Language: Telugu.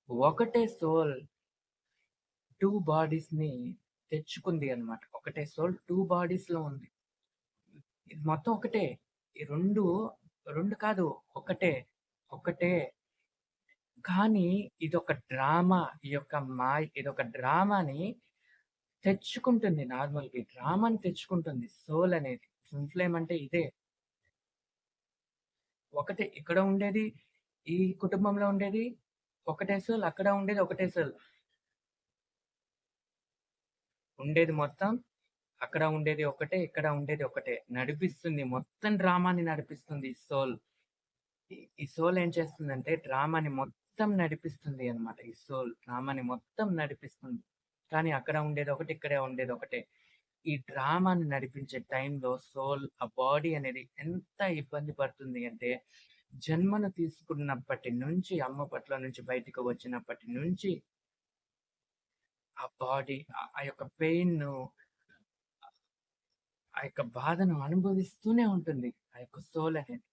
ఒకటే సోల్ 2 బాడీస్‌ని తెచ్చుకుంది అన్నమాట. ఒకటే సోల్ 2 బాడీస్‌లో ఉంది. ఇది మొత్తం ఒకటే. ఈ 2 కాదు. ఒకటే. ఒకటే. కానీ ఇదొక డ్రామా. ఇదొక డ్రామాని తెచ్చుకుంటుంది నార్మల్‌గా. ఈ డ్రామాని తెచ్చుకుంటుంది సోల్ అనేది. ట్విన్ ఫ్లేమ్ అంటే ఇదే. ఒకటే ఇక్కడ ఉండేది, ఈ కుటుంబంలో ఉండేది ఒకటే సోల్. అక్కడ ఉండేది ఒకటే సోల్. ఉండేది మొత్తం అక్కడ ఉండేది ఒకటే, ఇక్కడ ఉండేది ఒకటే. నడిపిస్తుంది. మొత్తం డ్రామాని నడిపిస్తుంది ఈ సోల్. ఈ సోల్ ఏం చేస్తుందంటే డ్రామాని మొత్తం నడిపిస్తుంది అన్నమాట. ఈ సోల్ డ్రామాని మొత్తం నడిపిస్తుంది. కానీ అక్కడ ఉండేదొకటి, ఇక్కడ ఉండేదొకటే. ఈ డ్రామాని నడిపించే టైంలో సోల్ ఆ బాడీ అనేది ఎంత ఇబ్బంది పడుతుంది అంటే, జన్మను తీసుకున్నప్పటి నుంచి అమ్మ పొట్టలో నుంచి బయటికి వచ్చినప్పటి నుంచి ఆ బాడీ ఆ యొక్క పెయిన్‌ను, ఆ యొక్క బాధను అనుభవిస్తూనే ఉంటుంది. ఆ యొక్క సోల్ అనేది.